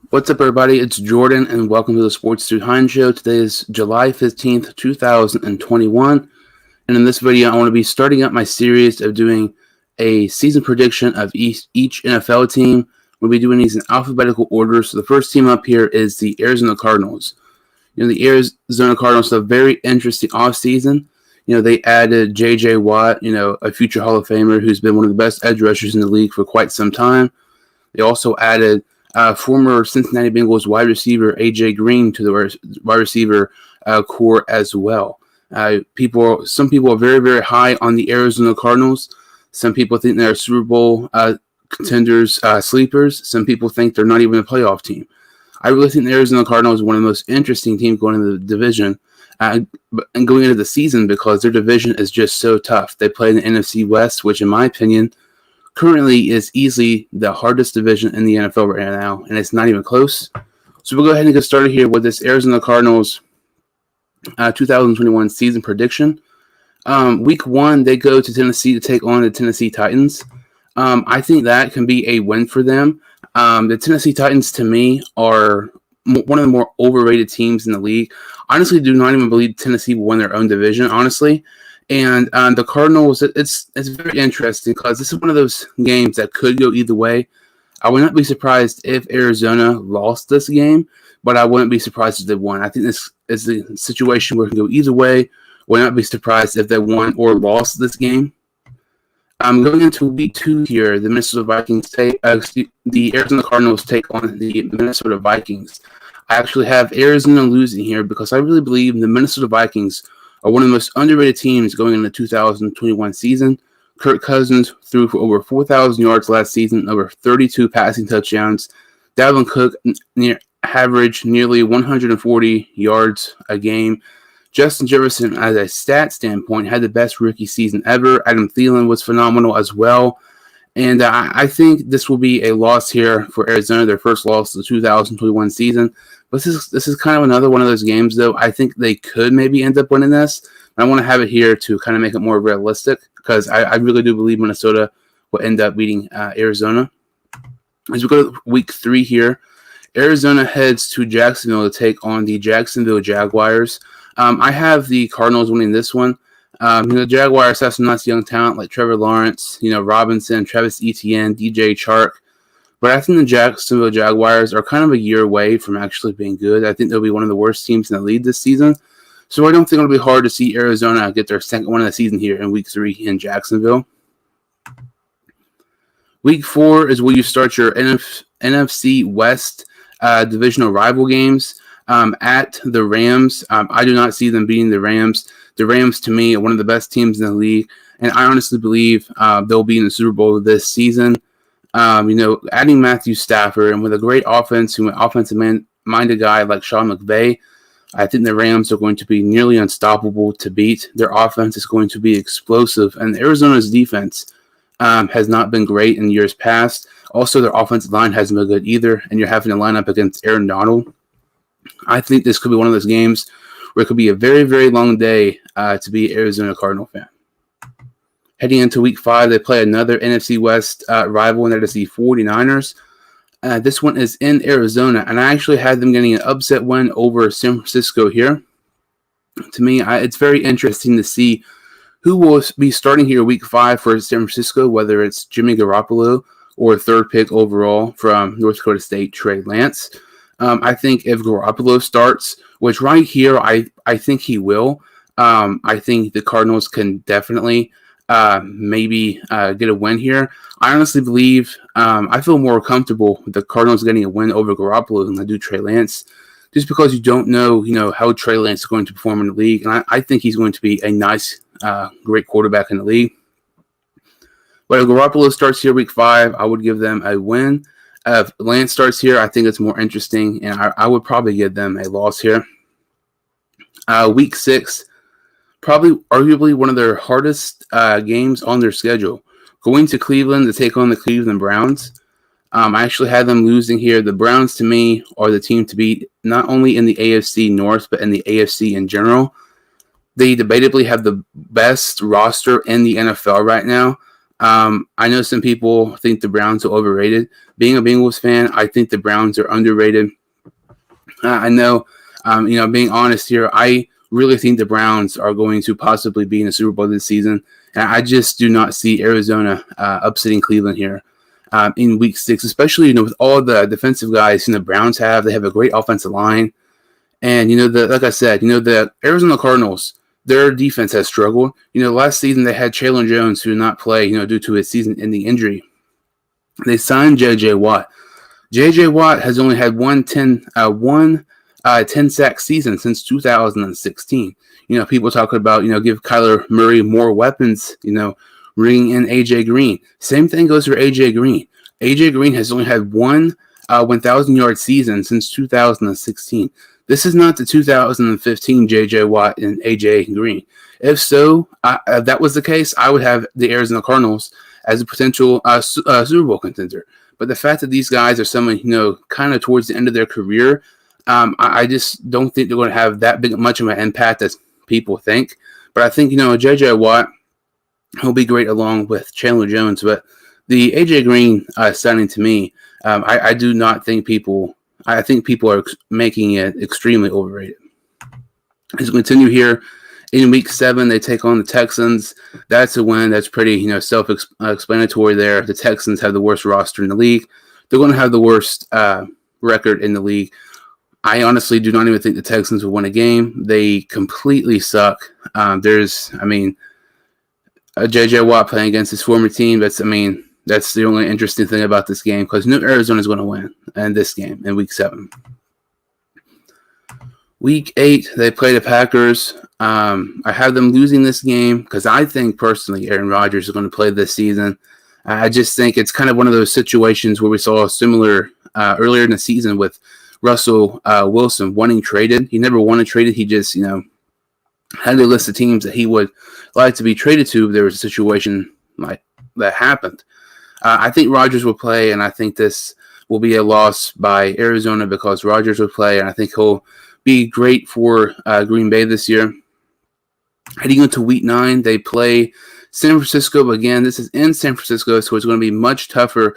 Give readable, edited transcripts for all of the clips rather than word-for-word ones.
What's up, everybody? It's Jordan, and welcome to the Sports Dude Hine Show. Today is July 15th, 2021, and in this video, I want to be starting up my series of doing a season prediction of each NFL team. We'll be doing these in alphabetical order, so the first team up here is the Arizona Cardinals. The Arizona Cardinals have a very interesting offseason. They added J.J. Watt, a future Hall of Famer who's been one of the best edge rushers in the league for quite some time. They also added former Cincinnati Bengals wide receiver A.J. Green to the wide receiver core as well. Some people are very, very high on the Arizona Cardinals. Some people think they're Super Bowl contenders, sleepers. Some people think they're not even a playoff team. I really think the Arizona Cardinals is one of the most interesting teams going into the division and going into the season because their division is just so tough. They play in the NFC West, which in my opinion currently is easily the hardest division in the NFL right now, and it's not even close. So we'll go ahead and get started here with this Arizona Cardinals 2021 season prediction. Week 1, they go to Tennessee to take on the Tennessee Titans. I think that can be a win for them. The Tennessee Titans, to me, are one of the more overrated teams in the league. I honestly do not even believe Tennessee will win their own division, honestly. And the Cardinals, it's very interesting because this is one of those games that could go either way. I would not be surprised if Arizona lost this game, but I wouldn't be surprised if they won. I think this is the situation where it can go either way. Would not be surprised if they won or lost this game. Going into week 2 here, the Arizona Cardinals take on the Minnesota Vikings. I actually have Arizona losing here because I really believe the Minnesota Vikings are one of the most underrated teams going into the 2021 season. Kirk Cousins threw for over 4,000 yards last season, over 32 passing touchdowns. Dalvin Cook averaged nearly 140 yards a game. Justin Jefferson, as a stat standpoint, had the best rookie season ever. Adam Thielen was phenomenal as well. And I think this will be a loss here for Arizona, their first loss of the 2021 season. But this is kind of another one of those games, though. I think they could maybe end up winning this. I want to have it here to kind of make it more realistic because I really do believe Minnesota will end up beating Arizona. As we go to week 3 here, Arizona heads to Jacksonville to take on the Jacksonville Jaguars. I have the Cardinals winning this one. The Jaguars have some nice young talent like Trevor Lawrence, Robinson, Travis Etienne, DJ Chark. But I think the Jacksonville Jaguars are kind of a year away from actually being good. I think they'll be one of the worst teams in the league this season. So I don't think it'll be hard to see Arizona get their second one of the season here in week 3 in Jacksonville. Week 4 is where you start your NFC West divisional rival games. At the Rams, I do not see them beating the Rams. The Rams, to me, are one of the best teams in the league, and I honestly believe they'll be in the Super Bowl this season. Adding Matthew Stafford and with a great offense, offensive-minded guy like Sean McVay, I think the Rams are going to be nearly unstoppable to beat. Their offense is going to be explosive, and Arizona's defense has not been great in years past. Also, their offensive line hasn't been good either, and you're having to line up against Aaron Donald. I think this could be one of those games where it could be a very, very long day to be an Arizona Cardinal fan. Heading into week 5, they play another NFC West rival, and that is the 49ers. This one is in Arizona, and I actually had them getting an upset win over San Francisco here. To me, it's very interesting to see who will be starting here week 5 for San Francisco, whether it's Jimmy Garoppolo or third pick overall from North Dakota State, Trey Lance. I think if Garoppolo starts, which right here I think he will, I think the Cardinals can definitely maybe get a win here. I honestly believe I feel more comfortable with the Cardinals getting a win over Garoppolo than I do Trey Lance, just because you don't know, how Trey Lance is going to perform in the league, and I think he's going to be a nice, great quarterback in the league. But if Garoppolo starts here week 5, I would give them a win. If Lance starts here, I think it's more interesting, and I would probably give them a loss here. Week 6, probably arguably one of their hardest games on their schedule. Going to Cleveland to take on the Cleveland Browns. I actually had them losing here. The Browns, to me, are the team to beat not only in the AFC North, but in the AFC in general. They debatably have the best roster in the NFL right now. I know some people think the Browns are overrated. Being a Bengals fan, I think the Browns are underrated. I know, being honest here, I really think the Browns are going to possibly be in the Super Bowl this season. And I just do not see Arizona upsetting Cleveland here in Week 6, especially with all the defensive guys the Browns have. They have a great offensive line. And, like I said, the Arizona Cardinals, their defense has struggled. Last season they had Chandler Jones who did not play, due to his season-ending injury. They signed J.J. Watt. J.J. Watt has only had one 10-sack season since 2016. People talking about, give Kyler Murray more weapons, bringing in A.J. Green. Same thing goes for A.J. Green. A.J. Green has only had one 1,000-yard season since 2016. This is not the 2015 J.J. Watt and A.J. Green. If so, if that was the case, I would have the Arizona Cardinals as a potential Super Bowl contender. But the fact that these guys are someone, kind of towards the end of their career, I just don't think they're going to have that much of an impact as people think. But I think, J.J. Watt, he'll be great along with Chandler Jones. But the A.J. Green signing to me, I do not think I think people are making it extremely overrated. As we continue here, in Week 7, they take on the Texans. That's a win. That's pretty, self-explanatory there. The Texans have the worst roster in the league. They're going to have the worst record in the league. I honestly do not even think the Texans will win a game. They completely suck. J.J. Watt playing against his former team. That's the only interesting thing about this game because Arizona is going to win in this game in Week 7. Week 8, they play the Packers. I have them losing this game because I think personally Aaron Rodgers is going to play this season. I just think it's kind of one of those situations where we saw a similar earlier in the season with Russell Wilson wanting traded. He never wanted traded. He just, had a list of teams that he would like to be traded to if there was a situation like that happened. I think Rodgers will play, and I think this will be a loss by Arizona because Rodgers will play, and I think he'll be great for Green Bay this year. Heading into Week 9, they play San Francisco again. This is in San Francisco, so it's going to be much tougher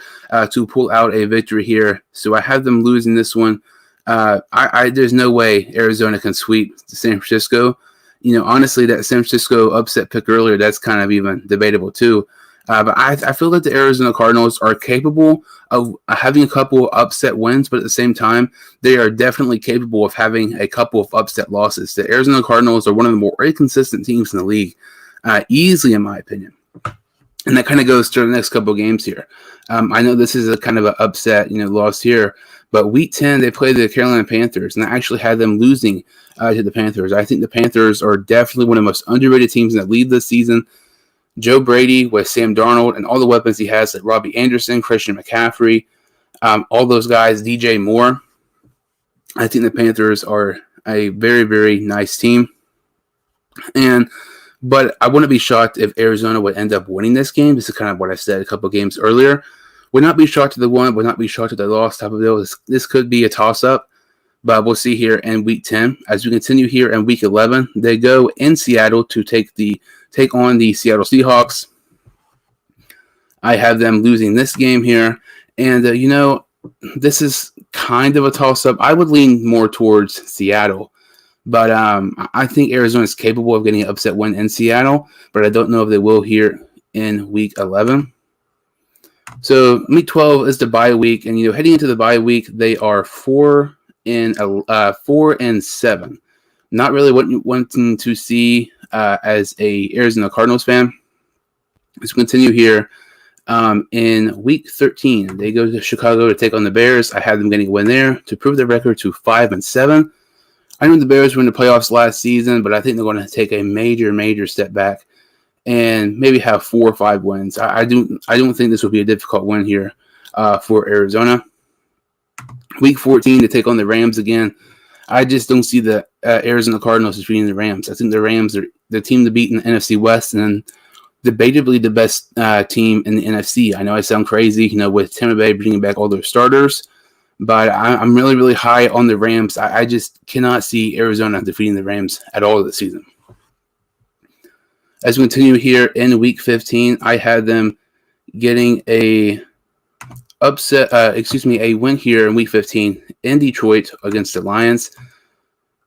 to pull out a victory here. So I have them losing this one. There's no way Arizona can sweep San Francisco. Honestly, that San Francisco upset pick earlier, that's kind of even debatable too. But I feel that the Arizona Cardinals are capable of having a couple of upset wins, but at the same time, they are definitely capable of having a couple of upset losses. The Arizona Cardinals are one of the more inconsistent teams in the league, easily in my opinion. And that kind of goes to the next couple of games here. I know this is a kind of an upset, loss here, but Week 10, they play the Carolina Panthers, and I actually had them losing to the Panthers. I think the Panthers are definitely one of the most underrated teams in the league this season. Joe Brady with Sam Darnold and all the weapons he has, like Robbie Anderson, Christian McCaffrey, all those guys, DJ Moore. I think the Panthers are a very, very nice team. But I wouldn't be shocked if Arizona would end up winning this game. This is kind of what I said a couple of games earlier. Would not be shocked if they won, would not be shocked if they lost type of deal. This could be a toss-up, but we'll see here in Week 10. As we continue here in Week 11, they go in Seattle to take on the Seattle Seahawks. I have them losing this game here. And, this is kind of a toss-up. I would lean more towards Seattle. But I think Arizona is capable of getting an upset win in Seattle. But I don't know if they will here in Week 11. So Week 12 is the bye week. And, heading into the bye week, they are 4-7. Not really wanting to see as a Arizona Cardinals fan. Let's continue here. In Week 13, they go to Chicago to take on the Bears. I have them getting a win there to prove their record to 5-7. I know the Bears were in the playoffs last season, but I think they're going to take a major, major step back and maybe have 4 or 5 wins. I don't think this will be a difficult win here for Arizona. Week 14, they take on the Rams again. I just don't see the Arizona Cardinals defeating the Rams. I think the Rams are the team to beat in the NFC West and debatably the best team in the NFC. I know I sound crazy, with Tampa Bay bringing back all their starters, but I'm really, really high on the Rams. I just cannot see Arizona defeating the Rams at all this season. As we continue here in Week 15, I had them getting a a win here in Week 15 in Detroit against the Lions.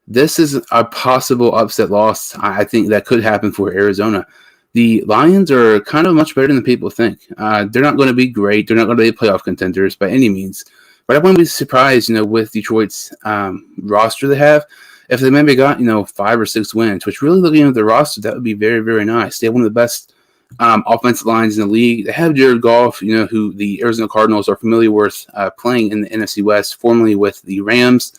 This is a possible upset loss. I think that could happen for Arizona. The Lions are kind of much better than people think. They're not going to be great. They're not going to be playoff contenders by any means. But I wouldn't be surprised, with Detroit's roster they have, if they maybe got, 5 or 6 wins, which really looking at the roster, that would be very, very nice. They have one of the best offensive lines in the league. They have Jared Goff, who the Arizona Cardinals are familiar with playing in the NFC West, formerly with the Rams.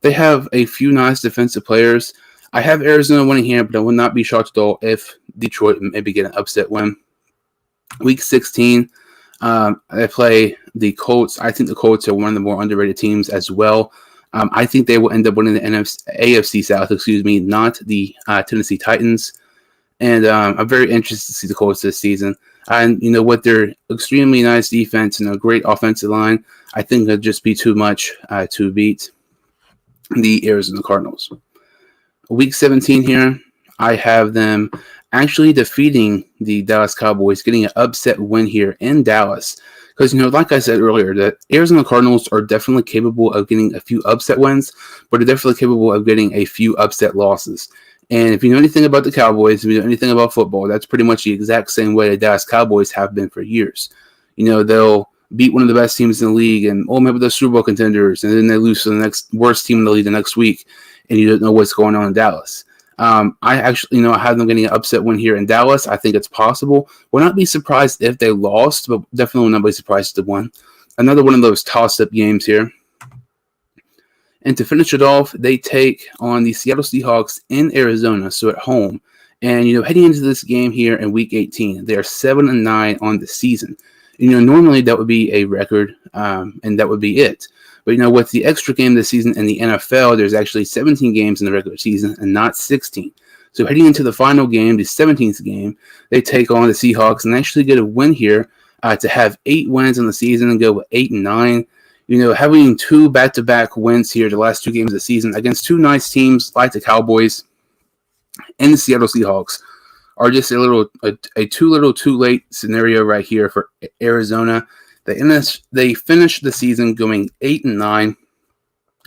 They have a few nice defensive players. I have Arizona winning here, but I would not be shocked at all if Detroit maybe get an upset win. Week 16, they play the Colts. I think the Colts are one of the more underrated teams as well. I think they will end up winning the AFC South, not the Tennessee Titans. And I'm very interested to see the Colts this season. And, with their extremely nice defense and a great offensive line, I think it'll just be too much to beat the Arizona Cardinals. Week 17 here, I have them actually defeating the Dallas Cowboys, getting an upset win here in Dallas. Because, like I said earlier, the Arizona Cardinals are definitely capable of getting a few upset wins, but they're definitely capable of getting a few upset losses. And if you know anything about the Cowboys, if you know anything about football, that's pretty much the exact same way the Dallas Cowboys have been for years. They'll beat one of the best teams in the league, and maybe they're Super Bowl contenders, and then they lose to the next worst team in the league the next week, and you don't know what's going on in Dallas. I actually, I have them getting an upset win here in Dallas. I think it's possible. Will not be surprised if they lost, but definitely will not be surprised if they won. Another one of those toss-up games here. And to finish it off, they take on the Seattle Seahawks in Arizona, so at home. And, heading into this game here in Week 18, they are 7-9 on the season. Normally that would be a record, and that would be it. But, with the extra game this season in the NFL, there's actually 17 games in the regular season and not 16. So heading into the final game, the 17th game, they take on the Seahawks and actually get a win here to have 8 wins in the season and go with 8-9. Having 2 back-to-back wins here the last 2 games of the season against 2 nice teams like the Cowboys and the Seattle Seahawks are just a too little too late scenario right here for Arizona. They finished the season going 8-9.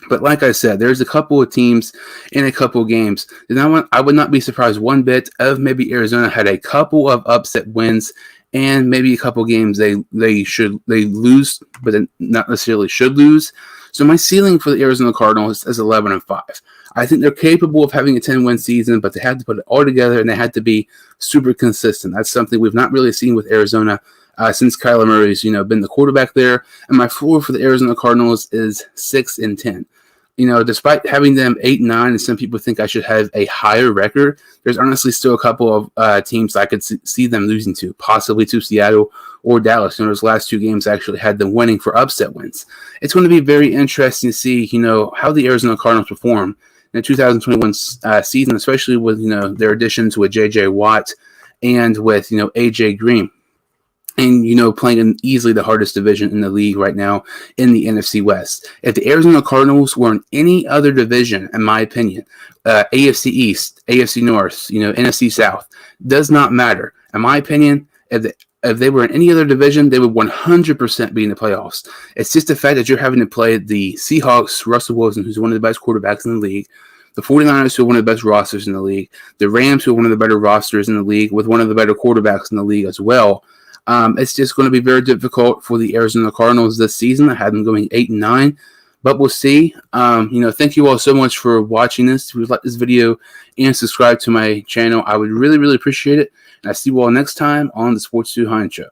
But like I said, there's a couple of teams in a couple of games. I would not be surprised one bit of maybe Arizona had a couple of upset wins and maybe a couple of games they lose, but not necessarily should lose. So my ceiling for the Arizona Cardinals is 11-5. I think they're capable of having a 10-win season, but they had to put it all together and they had to be super consistent. That's something we've not really seen with Arizona since Kyler Murray's been the quarterback there. And my floor for the Arizona Cardinals is 6-10. Despite having them 8-9, and some people think I should have a higher record, there's honestly still a couple of teams I could see them losing to, possibly to Seattle or Dallas. Those last 2 games actually had them winning for upset wins. It's going to be very interesting to see, how the Arizona Cardinals perform in the 2021 season, especially with, their additions with J.J. Watt and with, A.J. Green. And, playing in easily the hardest division in the league right now in the NFC West. If the Arizona Cardinals were in any other division, in my opinion, AFC East, AFC North, NFC South, does not matter. In my opinion, if they were in any other division, they would 100% be in the playoffs. It's just the fact that you're having to play the Seahawks, Russell Wilson, who's one of the best quarterbacks in the league, the 49ers, who are one of the best rosters in the league, the Rams, who are one of the better rosters in the league, with one of the better quarterbacks in the league as well. It's just going to be very difficult for the Arizona Cardinals this season. I had them going 8-9, but we'll see. Thank you all so much for watching this. If you like this video and subscribe to my channel, I would really, really appreciate it. And I'll see you all next time on the Sports 2 Hine Show.